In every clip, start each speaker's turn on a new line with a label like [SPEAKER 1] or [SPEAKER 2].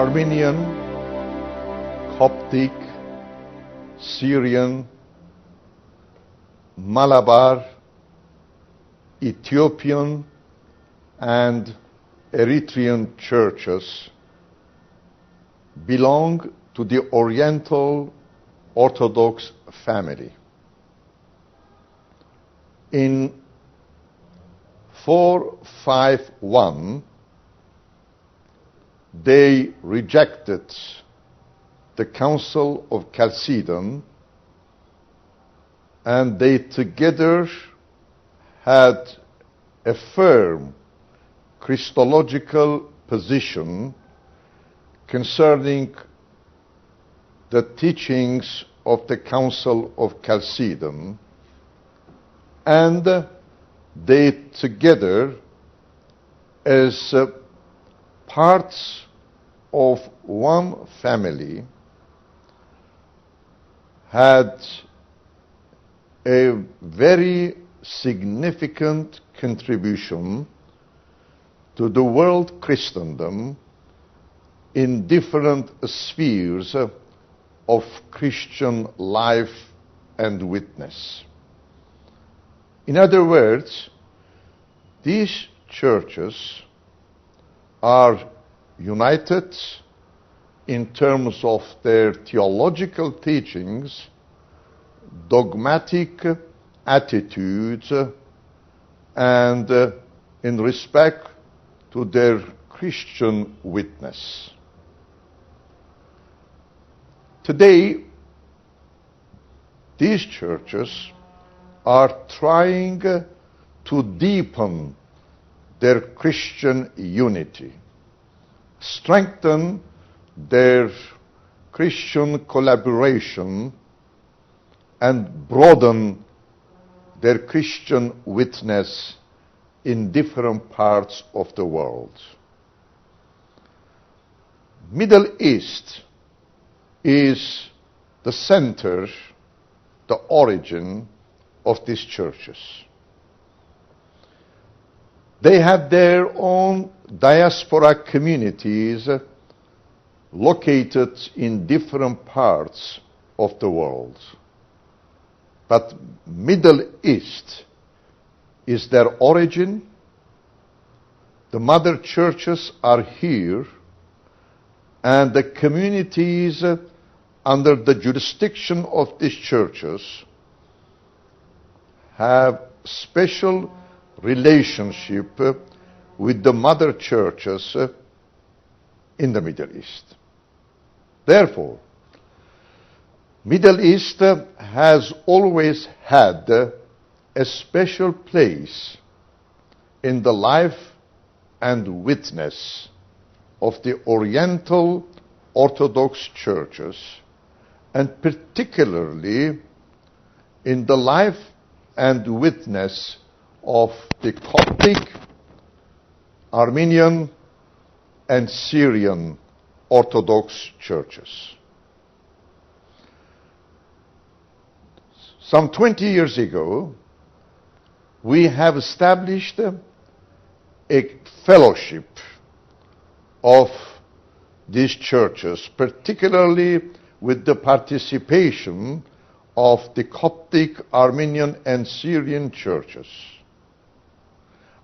[SPEAKER 1] Armenian, Coptic, Syrian, Malabar, Ethiopian, and Eritrean churches belong to the Oriental Orthodox family. In 451, they rejected the Council of Chalcedon, and they together had a firm Christological position concerning the teachings of the Council of Chalcedon, and they together, as parts of one family, had a very significant contribution to the world Christendom in different spheres of Christian life and witness. In other words, these churches are united in terms of their theological teachings, dogmatic attitudes, and in respect to their Christian witness. Today, these churches are trying to deepen their Christian unity, strengthen their Christian collaboration, and broaden their Christian witness in different parts of the world. Middle East is the center, the origin of these churches. They have their own diaspora communities located in different parts of the world. But Middle East is their origin. The mother churches are here, and the communities under the jurisdiction of these churches have special relationship with the mother churches in the Middle East. Therefore, Middle East has always had a special place in the life and witness of the Oriental Orthodox churches, and particularly in the life and witness of the Coptic, Armenian, and Syrian Orthodox churches. Some 20 years ago, we have established a fellowship of these churches, particularly with the participation of the Coptic, Armenian, and Syrian churches.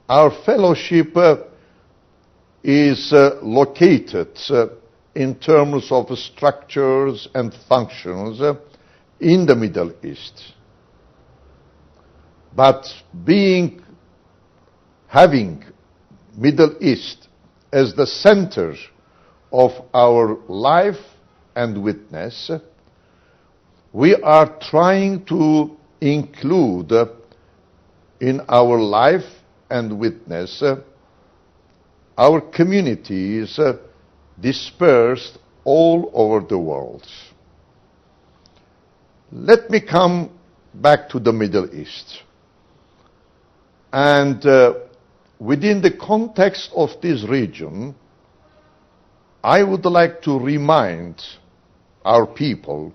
[SPEAKER 1] Our fellowship is located in terms of structures and functions in the Middle East. But having Middle East as the center of our life and witness, we are trying to include in our life and witness our communities dispersed all over the world. Let me come back to the Middle East. And within the context of this region, I would like to remind our people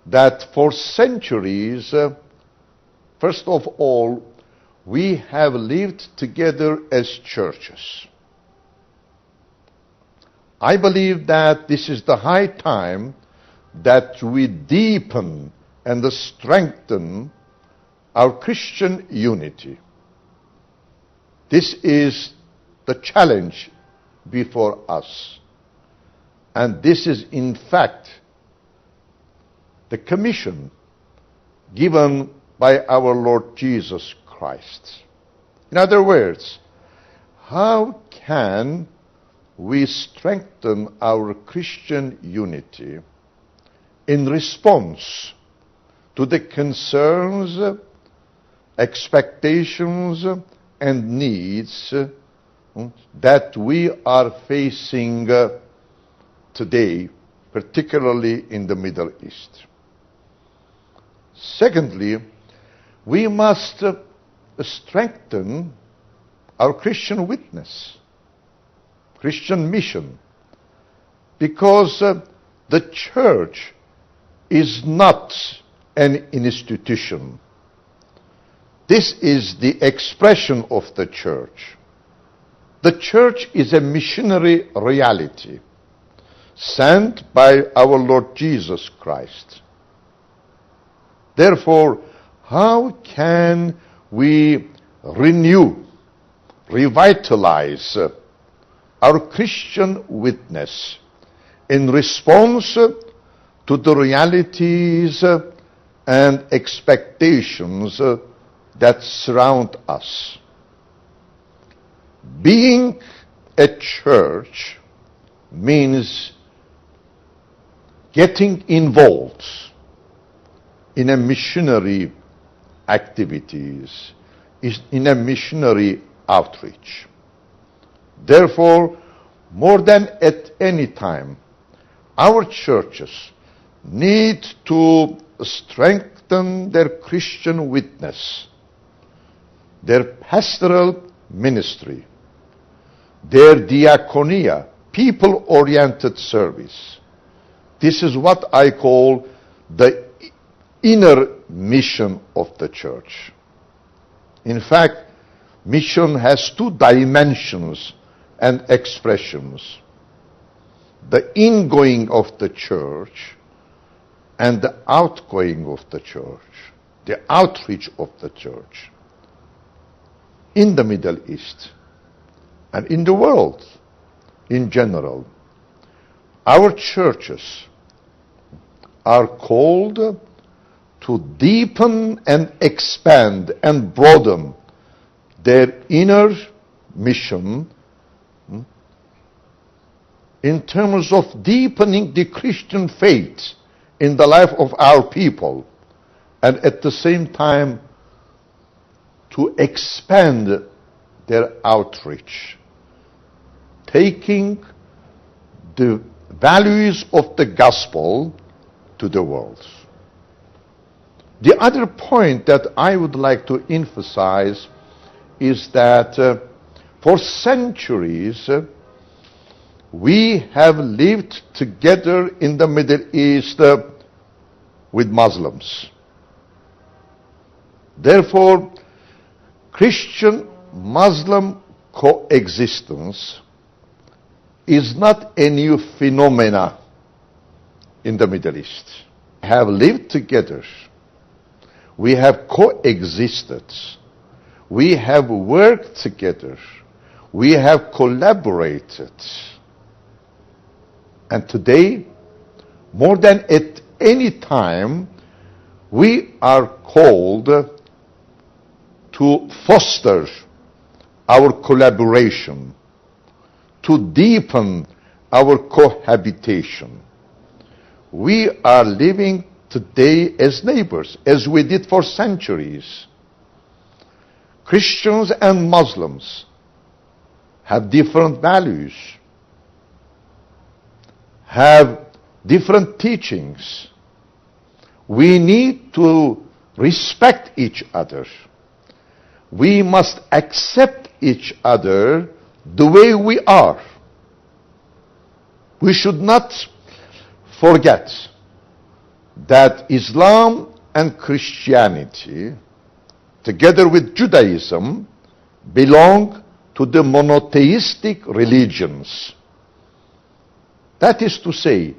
[SPEAKER 1] that for centuries, first of all, we have lived together as churches. I believe that this is the high time that we deepen and strengthen our Christian unity. This is the challenge before us. And this is, in fact, the commission given by our Lord Jesus Christ. In other words, how can we strengthen our Christian unity in response to the concerns, expectations, and needs that we are facing today, particularly in the Middle East? Secondly, we must strengthen our Christian witness, Christian mission, because the church is not an institution. This is the expression of the church. The church is a missionary reality sent by our Lord Jesus Christ. Therefore, how can we renew, revitalize our Christian witness in response to the realities and expectations that surround us? Being a church means getting involved in a missionary activities, in a missionary outreach. Therefore, more than at any time, our churches need to strengthen their Christian witness, their pastoral ministry, their diaconia, people-oriented service. This is what I call the inner mission of the church. In fact, mission has two dimensions and expressions: the ingoing of the church and the outgoing of the church, the outreach of the church. In the Middle East and in the world in general, our churches are called to deepen and expand and broaden their inner mission in terms of deepening the Christian faith in the life of our people, and at the same time to expand their outreach, taking the values of the gospel to the world. The other point that I would like to emphasize is that for centuries we have lived together in the Middle East with Muslims. Therefore, Christian-Muslim coexistence is not a new phenomena in the Middle East. We have lived together. We have coexisted. We have worked together. We have collaborated. And today, more than at any time, we are called to foster our collaboration, to deepen our cohabitation. We are living today as neighbors, as we did for centuries. Christians and Muslims have different values, have different teachings. We need to respect each other. We must accept each other the way we are. We should not forget that Islam and Christianity, together with Judaism, belong to the monotheistic religions. That is to say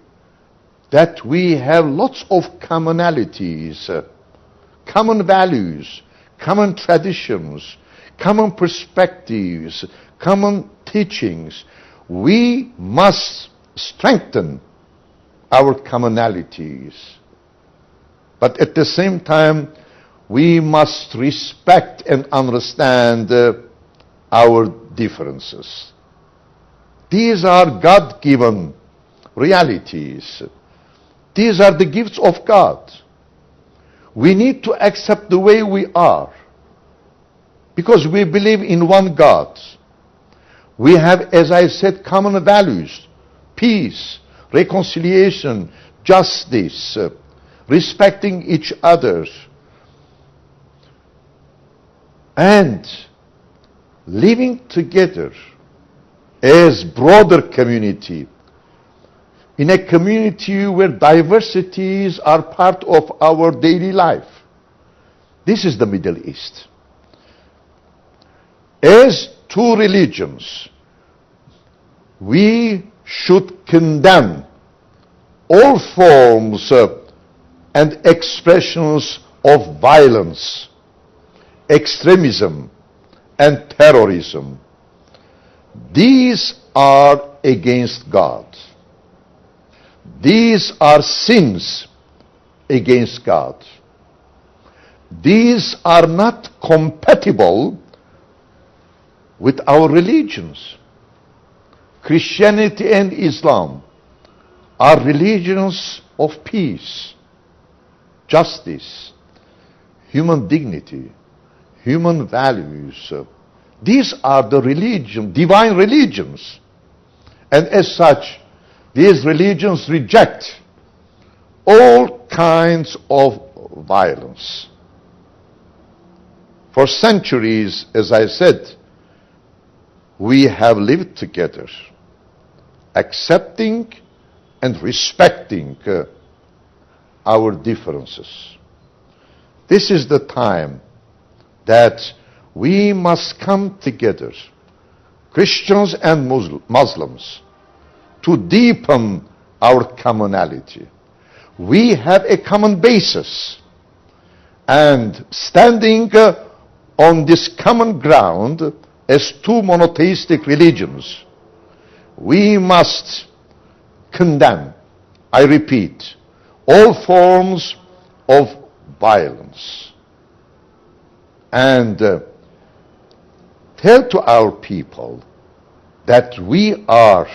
[SPEAKER 1] that we have lots of commonalities, common values, common traditions, common perspectives, common teachings. We must strengthen our commonalities. But at the same time, we must respect and understand our differences. These are God-given realities. These are the gifts of God. We need to accept the way we are, because we believe in one God. We have, as I said, common values: peace, reconciliation, justice, respecting each other, and living together as broader community, in a community where diversities are part of our daily life. This is the Middle East. As two religions, we should condemn all forms and expressions of violence, extremism, and terrorism. These are against God. These are sins against God. These are not compatible with our religions. Christianity and Islam are religions of peace, justice, human dignity, human values. These are the divine religions. And as such, these religions reject all kinds of violence. For centuries, as I said, we have lived together, accepting and respecting our differences. This is the time that we must come together, Christians and Muslims, to deepen our commonality. We have a common basis, and standing on this common ground as two monotheistic religions, we must condemn, I repeat, all forms of violence, and tell to our people that we are,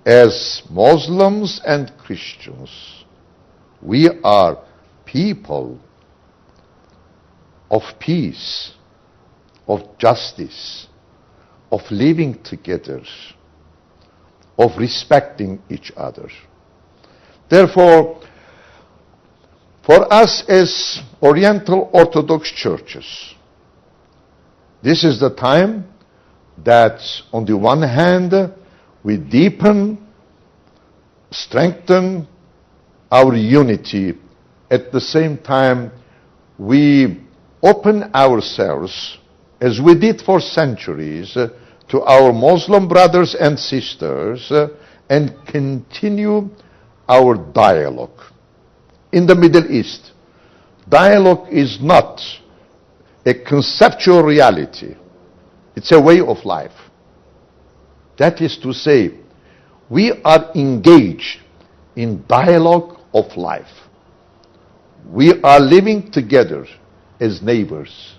[SPEAKER 1] as Muslims and Christians, we are people of peace, of justice, of living together, of respecting each other. Therefore, for us as Oriental Orthodox churches, this is the time that on the one hand we deepen, strengthen our unity. At the same time, we open ourselves, as we did for centuries, to our Muslim brothers and sisters, and continue our dialogue. In the Middle East, dialogue is not a conceptual reality. It's a way of life. That is to say, we are engaged in dialogue of life. We are living together as neighbors.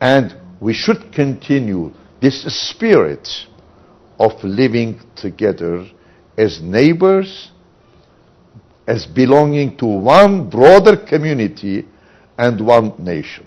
[SPEAKER 1] And we should continue this spirit of living together as neighbors, as belonging to one broader community and one nation.